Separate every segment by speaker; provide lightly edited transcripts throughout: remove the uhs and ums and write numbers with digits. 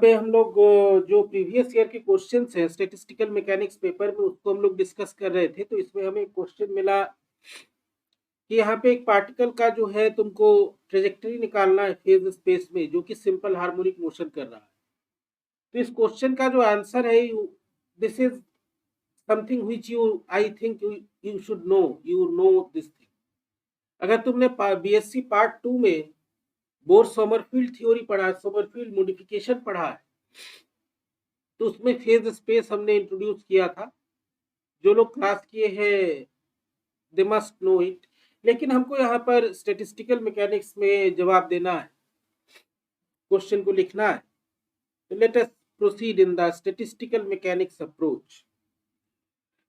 Speaker 1: पे हम लोग जो प्रीवियस ईयर के क्वेश्चंस हैं स्टैटिस्टिकल मैकेनिक्स पेपर में, उसको हम लोग डिस्कस कर रहे थे। तो इसमें हमें क्वेश्चन मिला कि यहाँ पे एक पार्टिकल का जो है तुमको ट्रेजेक्टरी निकालना है फेज स्पेस में, जो कि सिंपल हार्मोनिक मोशन कर रहा है। तो इस क्वेश्चन का जो आंसर है, this is something which you I think you should know, you know this thing. अगर तुमने बीएससी पार्ट 2 में बोर सोमरफील्ड थ्योरी पढ़ा, सोमरफील्ड मॉडिफिकेशन पढ़ा है, तो उसमें फेज स्पेस हमने इंट्रोड्यूस किया था। जो लोग क्लास किए हैं दे मस्ट नो इट। लेकिन हमको यहाँ पर स्टैटिस्टिकल मैकेनिक्स में जवाब देना है, क्वेश्चन को लिखना है। तो let us proceed in the statistical mechanics approach.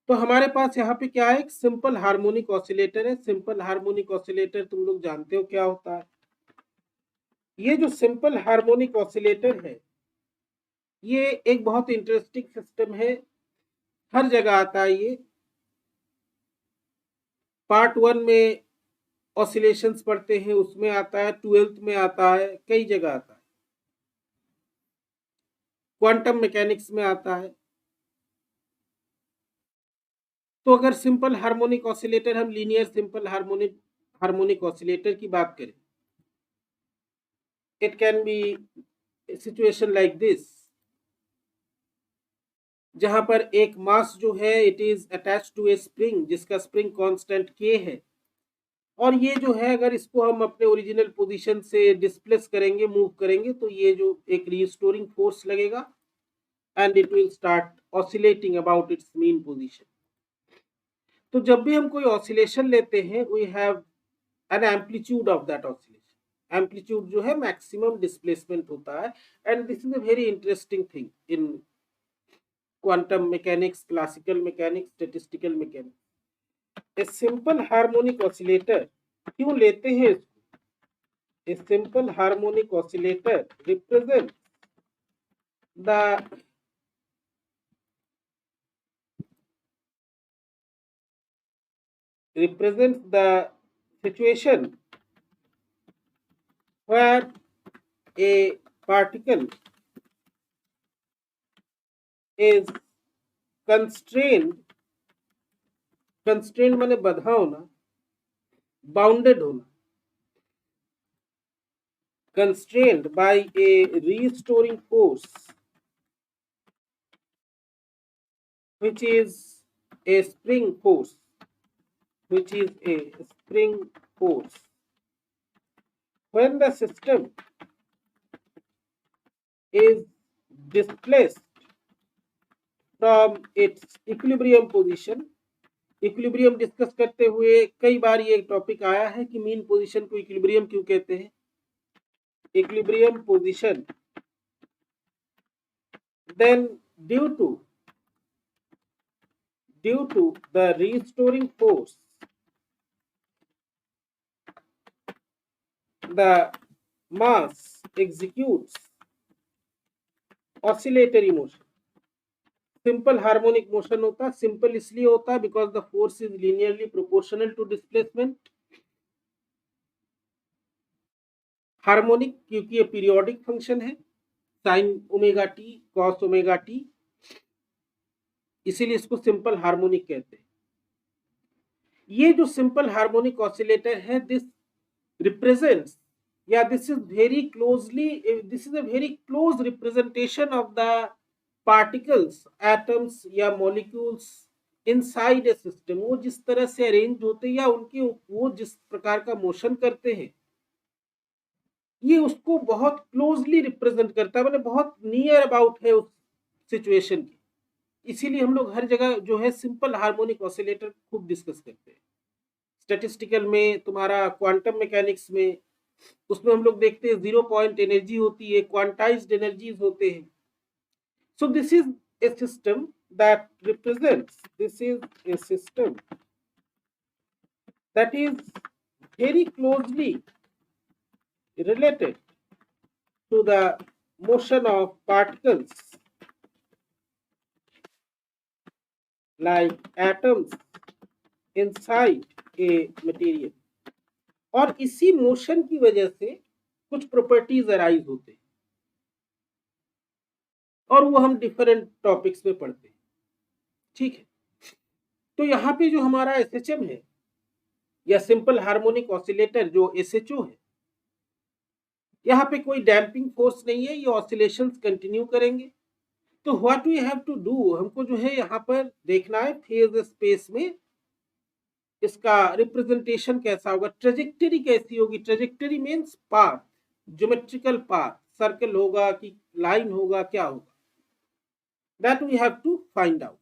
Speaker 1: तो हमारे पास यहाँ पे क्या है, एक सिंपल हार्मोनिक ऑसिलेटर है। सिंपल हार्मोनिक ऑसिलेटर तुम लोग जानते हो क्या होता है। ये जो सिंपल हार्मोनिक ऑसिलेटर है, ये एक बहुत इंटरेस्टिंग सिस्टम है, हर जगह आता है। ये पार्ट 1 में ऑसिलेशंस पढ़ते हैं, उसमें आता है, 12th में आता है, कई जगह आता है, क्वांटम मैकेनिक्स में आता है। तो अगर सिंपल हार्मोनिक ऑसिलेटर, हम लीनियर सिंपल हार्मोनिक ऑसिलेटर की बात करें, it can be situation like this, जहां पर एक मास जो है it is attached to a spring, जिसका स्प्रिंग कांस्टेंट के है। और ये जो है, अगर इसको हम अपने ओरिजिनल पोजीशन से डिस्प्लेस करेंगे, मूव करेंगे, तो ये जो एक रिस्टोरिंग फोर्स लगेगा and it will start oscillating about its mean position. तो जब भी हम कोई ऑसिलेशन लेते हैं, we have an amplitude of that oscillation. Amplitude जो है मैक्सिमम डिस्प्लेसमेंट होता है, and this is a very interesting thing in quantum mechanics, classical mechanics, statistical mechanics. A simple harmonic oscillator क्यों लेते हैं इसको? A simple harmonic oscillator represents the situation where a particle is constrained माने बंधा होना, bounded होना, constrained by a restoring force which is a spring force, when the system is displaced from its equilibrium position। Equilibrium discuss करते हुए कई बार ये topic आया है कि मीन पोजीशन को इक्विलिब्रियम क्यों कहते हैं। Equilibrium position, then due to the restoring force, the mass executes oscillatory motion. Simple harmonic motion होता है, सिंपल इसलिए होता है because the force is linearly proportional to displacement. Harmonic क्योंकि ये पीरियोडिक फंक्शन है, sine omega t, cos omega t, इसीलिए इसको सिंपल हार्मोनिक कहते हैं। ये जो सिंपल हार्मोनिक ऑसिलेटर है, दिस रिप्रेजेंट्स, या this is very close representation of the particles, atoms या मॉलिक्यूल्स इनसाइड ए सिस्टम। वो जिस तरह से अरेंज होते हैं या उनके वो जिस प्रकार का मोशन करते हैं, ये उसको बहुत क्लोजली रिप्रेजेंट करता है, मतलब बहुत नियर अबाउट है उस सिचुएशन की। इसीलिए हम लोग हर जगह जो है सिंपल हार्मोनिक ऑसिलेटर खूब डिस्कस करते हैं। स्टैटिस्टिकल में, तुम्हारा क्वांटम मैकेनिक्स में, उसमें हम लोग देखते हैं 0 पॉइंट एनर्जी होती है, क्वांटाइज्ड एनर्जीज होते हैं। So this is a system that represents, this is a system that is very closely related to the motion of particles like atoms inside a material। और इसी मोशन की वजह से कुछ प्रॉपर्टीज अराइज होते हैं। और वो हम डिफरेंट टॉपिक्स में पढ़ते हैं, ठीक है। तो यहाँ पे जो हमारा एसएचएम है या सिंपल हार्मोनिक ऑसिलेटर जो एसएचओ है, यहाँ पे कोई डैम्पिंग फोर्स नहीं है, ये ऑसिलेशंस कंटिन्यू करेंगे। तो what we have to do, हमको जो है यहाँ पर देखना है फेज स्पेस में इसका रिप्रेजेंटेशन कैसा होगा, ट्रेजेक्टरी कैसी होगी। Trajectory means path, geometrical path, circle होगा कि लाइन होगा, क्या होगा, that we have to find out.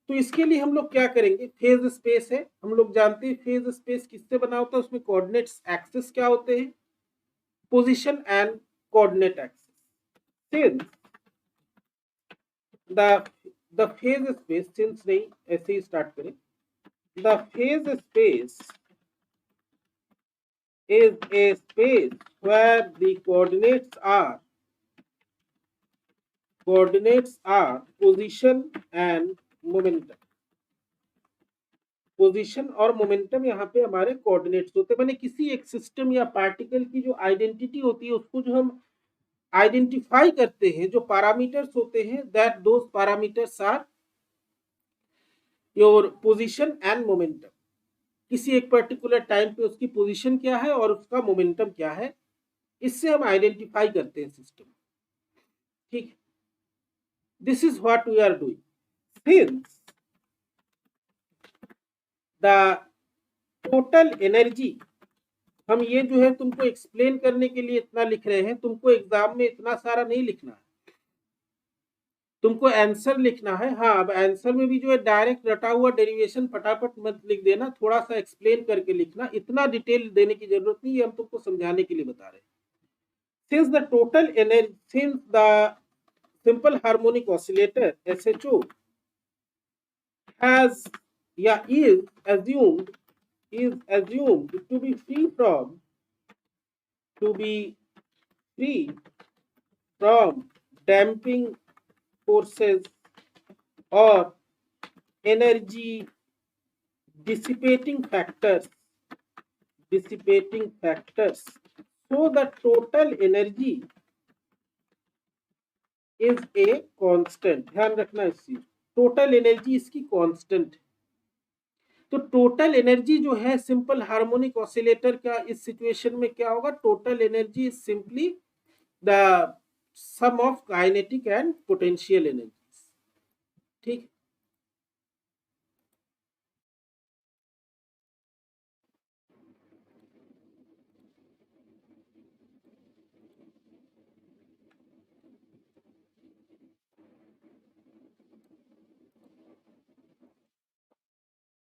Speaker 1: तो इसके लिए हम लोग क्या करेंगे, फेज स्पेस है, हम लोग जानते हैं फेज स्पेस किससे बना होता है, उसमें कोऑर्डिनेट्स एक्सिस क्या होते हैं, position and coordinate axis. Since the phase space, since नहीं ऐसे ही स्टार्ट करें, the phase space is a space where the coordinates are position and momentum। Position और मोमेंटम यहाँ पे हमारे कोऑर्डिनेट्स होते हैं, माने किसी एक सिस्टम या पार्टिकल की जो आइडेंटिटी होती है उसको जो हम आइडेंटिफाई करते हैं, जो पैरामीटर्स होते हैं, that those parameters are your position and momentum. किसी एक पर्टिकुलर टाइम पे उसकी पोजीशन क्या है और उसका मोमेंटम क्या है, इससे हम आइडेंटिफाई करते हैं सिस्टम, ठीक है। This is what we are doing. Since the total energy, हम ये जो है तुमको एक्सप्लेन करने के लिए इतना लिख रहे हैं, तुमको एग्जाम में इतना सारा नहीं लिखना है, तुमको आंसर लिखना है। हाँ, अब आंसर में भी जो है डायरेक्ट रटा हुआ डेरिवेशन फटाफट मत लिख देना, थोड़ा सा एक्सप्लेन करके लिखना, इतना डिटेल देने की जरूरत नहीं है, हम तुमको समझाने के लिए बता रहे हैं। Since the total energy, since the simple harmonic oscillator SHO has, yeah, is assumed to be free from damping forces or energy dissipating factors, so the total energy is a constant। ध्यान रखना इस चीज, total energy इसकी constant है। तो total energy जो है simple harmonic oscillator का इस सिचुएशन में क्या होगा, total energy is simply the sum of kinetic and potential energy, ठीक।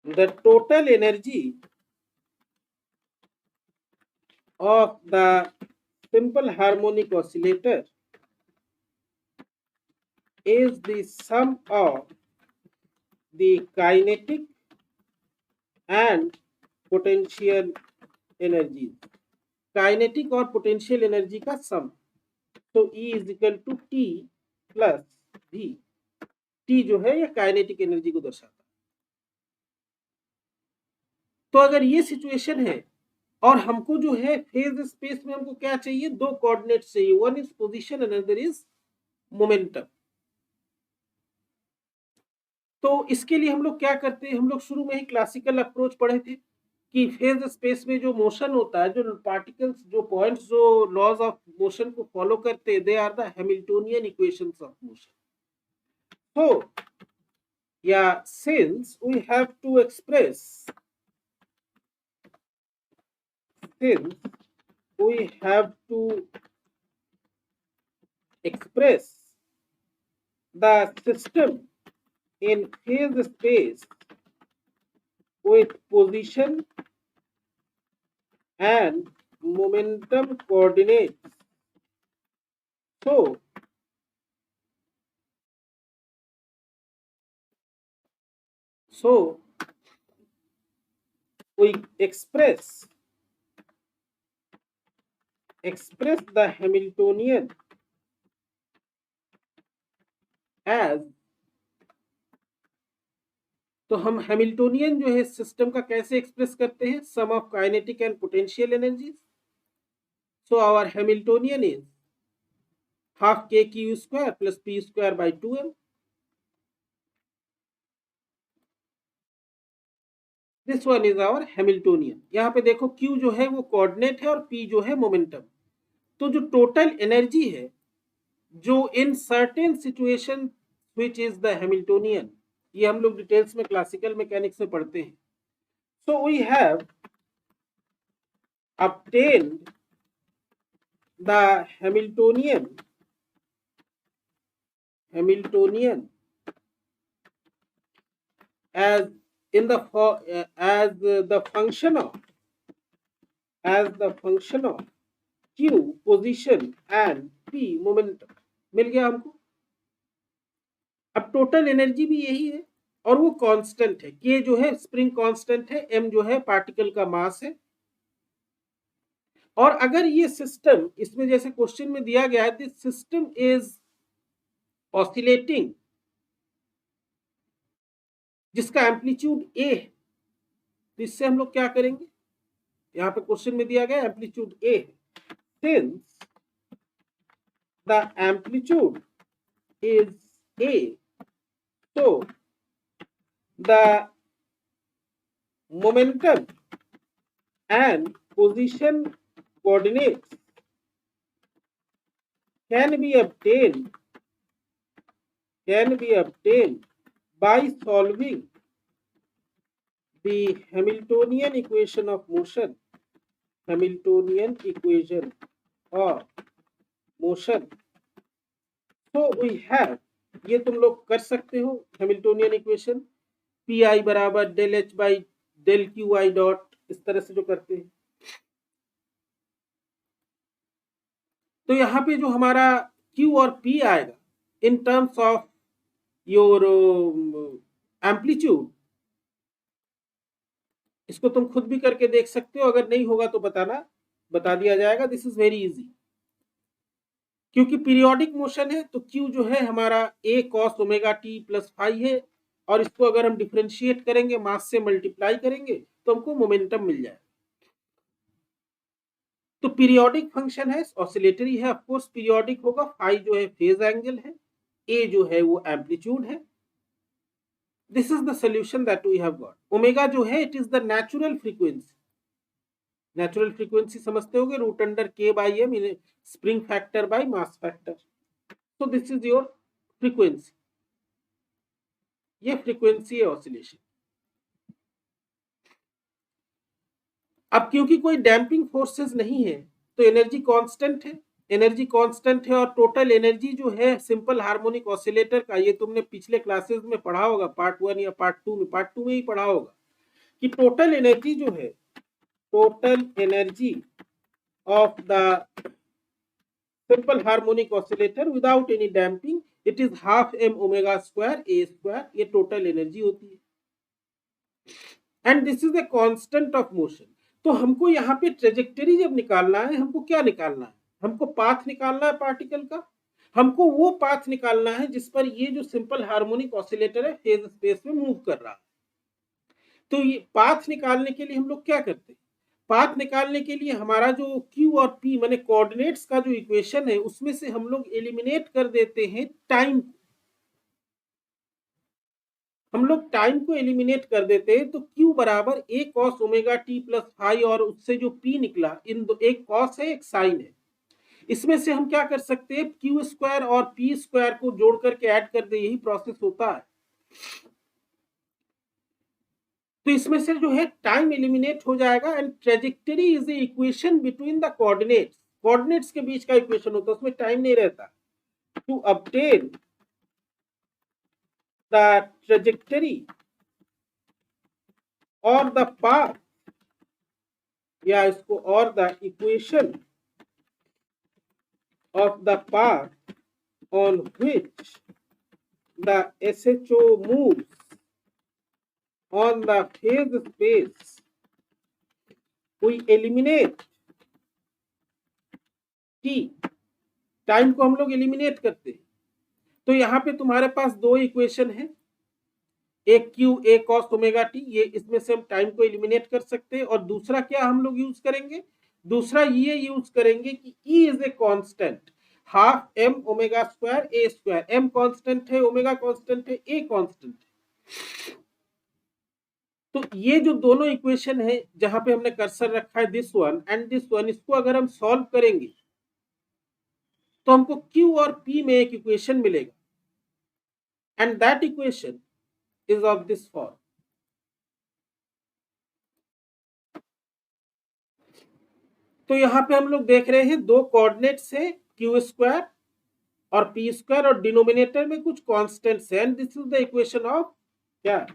Speaker 1: The total energy of the simple harmonic oscillator is the sum of the kinetic and potential energies। Kinetic और potential energy का sum, तो E is equal to T plus V। T जो है ये kinetic energy को दर्शाता है। तो अगर ये सिचुएशन है और हमको जो है फेज स्पेस में हमको क्या चाहिए, दो कोऑर्डिनेट्स चाहिए, one is position another is momentum. तो इसके लिए हम लोग क्या करते हैं, हम लोग शुरू में ही क्लासिकल अप्रोच पढ़े थे कि फेज स्पेस में जो मोशन होता है, जो पार्टिकल्स, जो पॉइंट्स जो लॉज ऑफ मोशन को फॉलो करते हैं, they are the Hamiltonian equations of motion. So, yeah, since we have to express the system in phase space with position and momentum coordinates, so we express the Hamiltonian as, तो हम Hamiltonian जो है system का कैसे express करते हैं, sum of kinetic and potential energies. So our Hamiltonian is half k q square plus p square by 2m। This one is our Hamiltonian. यहाँ पे देखो Q जो है वो कोऑर्डिनेट है और P जो है मोमेंटम। तो जो टोटल एनर्जी है जो in certain situation which is the Hamiltonian, ये हम लोग डिटेल्स में क्लासिकल मैकेनिक्स में पढ़ते हैं। So we have obtained the Hamiltonian as in the as the function of Q position and P momentum। मिल गया हमको। अब टोटल एनर्जी भी यही है और वो कांस्टेंट है। K जो है स्प्रिंग कांस्टेंट है, M जो है पार्टिकल का मास है। और अगर ये सिस्टम इसमें जैसे क्वेश्चन में दिया गया है, दिस सिस्टम इज ऑसिलेटिंग, जिसका एम्पलीट्यूड ए है, तो इससे हम लोग क्या करेंगे? यहाँ पे क्वेश्चन में दिया गया एम्पलीट्यूड ए है। Since the amplitude is A, तो the momentum and position coordinates can be obtained by solving the Hamiltonian equation of motion, so we have, ये तुम लोग कर सकते हो हैमिल्टोनियन इक्वेशन, पी आई बराबर del H by del Q I dot, इस तरह से जो करते हैं। तो यहाँ पे जो हमारा Q और P आएगा in terms of your amplitude, इसको तुम खुद भी करके देख सकते हो, अगर नहीं होगा तो बताना, बता दिया जाएगा। This is very easy. क्योंकि पीरियोडिक मोशन है तो Q जो है हमारा a cos omega t plus phi है, और इसको अगर हम डिफरेंशिएट करेंगे, मास से मल्टीप्लाई करेंगे, तो हमको मोमेंटम मिल जाएगा। तो पीरियोडिक फंक्शन है, ऑसिलेटरी है, ऑफ कोर्स पीरियोडिक होगा। फाई जो है फेज एंगल है, ए जो है वो एम्पलीट्यूड है। This is the solution that we have got. Omega जो है it is the natural frequency. Natural frequency समझते होगे, root under K by M, spring factor by mass factor. So this is your frequency, ये frequency है oscillation. अब क्योंकि कोई damping forces नहीं है तो एनर्जी कांस्टेंट है, एनर्जी कांस्टेंट है। और टोटल एनर्जी जो है सिंपल हार्मोनिक ऑसिलेटर का, ये तुमने पिछले क्लासेस में पढ़ा होगा, पार्ट 1 या पार्ट 2 में, पार्ट 2 में ही पढ़ा होगा कि टोटल एनर्जी जो है, total energy of the simple harmonic oscillator without any damping, it is half m omega square a square, ये टोटल एनर्जी होती है। And this is the constant of motion. तो हमको यहाँ पे ट्रेजेक्टरी जब निकालना है, हमको क्या निकालना है? हमको पाथ निकालना है पार्टिकल का। हमको वो पाथ निकालना है जिस पर ये जो सिंपल हार्मोनिक ऑसिलेटर है फेज स्पेस में मूव कर रहा है। तो ये पाथ निकालने के लिए हम लोग क्या करते हैं? पाथ निकालने के लिए हमारा जो Q और P माने कोऑर्डिनेट्स का जो इक्वेशन है, उसमें से हम लोग एलिमिनेट कर देते हैं टाइम को। हम लोग टाइम को एलिमिनेट कर देते हैं, तो Q बराबर a cos omega t plus phi, और उससे जो P निकला, इन दो, एक cos है एक साइन है, इसमें से हम क्या कर सकते हैं? Q स्क्वायर और P स्क्वायर को जोड़ करके ऐड कर दे, यही प्रोसेस होता है। तो इसमें से जो है टाइम एलिमिनेट हो जाएगा। And trajectory is the equation between the coordinates, coordinates के बीच का इक्वेशन होता है, उसमें टाइम नहीं रहता। टू ऑब्टेन द ट्रेजेक्टरी और द पाथ, या इसको और the equation of the path on which the SHO moves on the phase space, we eliminate t, time को हम लोग एलिमिनेट करते हैं। तो यहाँ पे तुम्हारे पास दो इक्वेशन है, एक Q a cos omega t, ये इसमें से हम टाइम को एलिमिनेट कर सकते हैं। और दूसरा क्या हम लोग यूज करेंगे? दूसरा ये यूज करेंगे कि E is a constant. Half M omega square A square, M constant है, ओमेगा कांस्टेंट है, ए कांस्टेंट है। तो ये जो दोनों इक्वेशन है जहां पे हमने कर्सर रखा है, this one and this one, इसको अगर हम सॉल्व करेंगे तो हमको Q और P में एक इक्वेशन मिलेगा and that equation is of this form. तो यहाँ पे हम लोग देख रहे हैं दो कोऑर्डिनेट्स है क्यू स्क्वायर और पी स्क्वायर और डिनोमिनेटर में कुछ कॉन्स्टेंट्स है and this is the equation of क्या,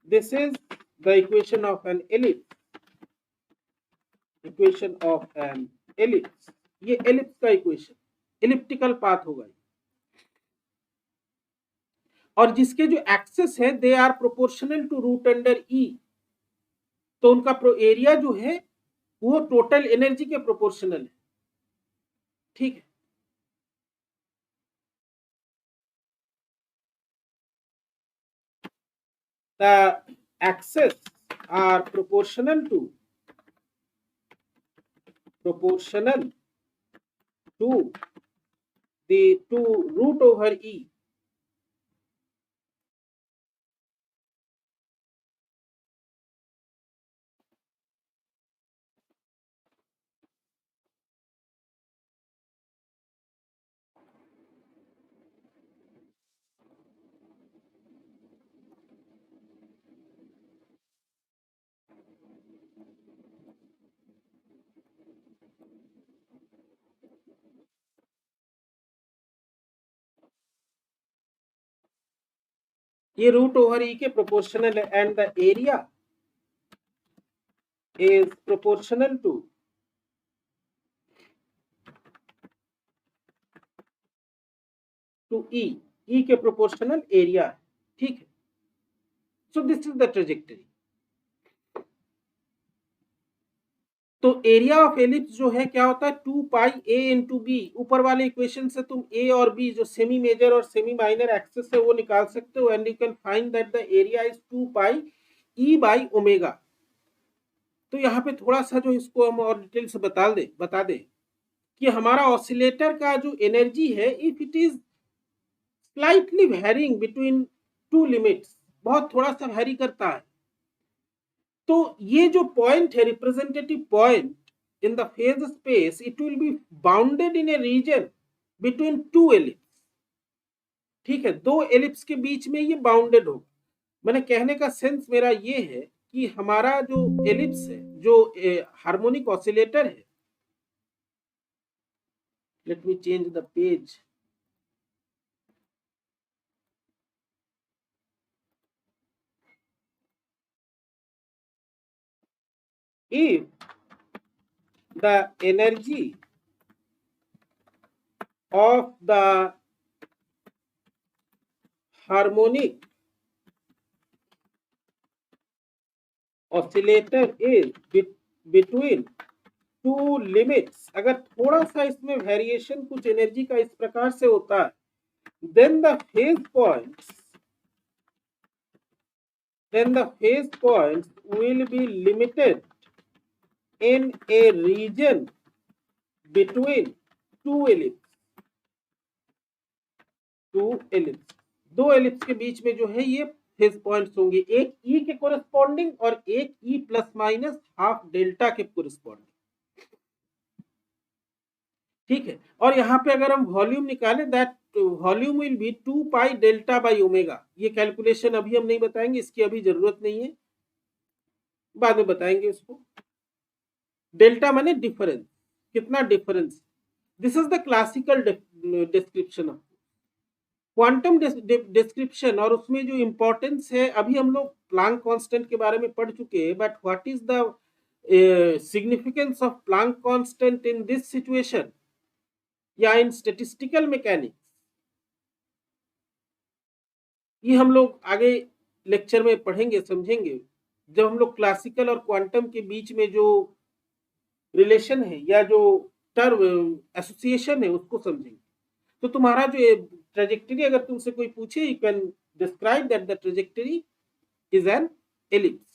Speaker 1: this is the equation of an ellipse, equation of an ellipse. ये एलिप्स का इक्वेशन, एलिप्टिकल पाथ होगा और जिसके जो एक्सेस है they are proportional to root under E, तो उनका एरिया जो है वो टोटल एनर्जी के प्रोपोर्शनल है। ठीक है, the axes are proportional to the root over e। ये रूट ओवर ई के प्रोपोर्शनल है and the area is proportional to E, E के प्रोपोर्शनल एरिया है। ठीक है, so this is the trajectory. तो एरिया ऑफ एलिप्स जो है क्या होता है, 2 पाई ए इंटू बी। ऊपर वाले इक्वेशन से तुम ए और बी जो सेमी मेजर और सेमी माइनर एक्सेस है वो निकाल सकते हो and you can find that the area is 2 pi E by omega. तो यहाँ पे थोड़ा सा जो इसको हम और डिटेल से बता दे कि हमारा ऑसिलेटर का जो एनर्जी है, if it is slightly varying between two limits, बहुत थोड़ा सा वेरी करता है, तो ये जो पॉइंट है representative point in the phase space, it will be bounded in A region between two ellipse. ठीक है, दो एलिप्स के बीच में ये बाउंडेड होगा। मैंने कहने का सेंस मेरा ये है कि हमारा जो एलिप्स है, जो हार्मोनिक ऑसिलेटर है, let me change the page. If the energy of the harmonic oscillator is between two limits, अगर थोड़ा सा इसमें वेरिएशन कुछ एनर्जी का इस प्रकार से होता है, then the phase points will be limited in a region between two ellipses। दो एलिप्स के बीच में जो है ये फेज पॉइंट्स होंगे, एक ई के कोरेस्पॉन्डिंग और एक E plus minus half delta के कोरेस्पॉन्डिंग। ठीक है, और यहाँ पे अगर हम वॉल्यूम निकालें, that volume will be 2 pi delta by omega. ये कैलकुलेशन अभी हम नहीं बताएंगे, इसकी अभी जरूरत नहीं है, बाद में बताएंगे इसको। डेल्टा माने डिफरेंस, कितना difference. This is the classical description of quantum description. और उसमें जो इंपॉर्टेंस है, अभी हम लोग प्लांक कांस्टेंट के बारे में पढ़ चुके हैं, but what is the significance of Planck constant in this situation या इन स्टैटिस्टिकल मैकेनिक्स, ये हम लोग आगे लेक्चर में पढ़ेंगे, समझेंगे, जब हम लोग क्लासिकल और क्वांटम के बीच में जो रिलेशन है या जो टर्म एसोसिएशन है उसको समझेंगे। तो तुम्हारा जो ट्रेजेक्टरी अगर तुमसे कोई पूछे, you can describe that the trajectory is an ellipse.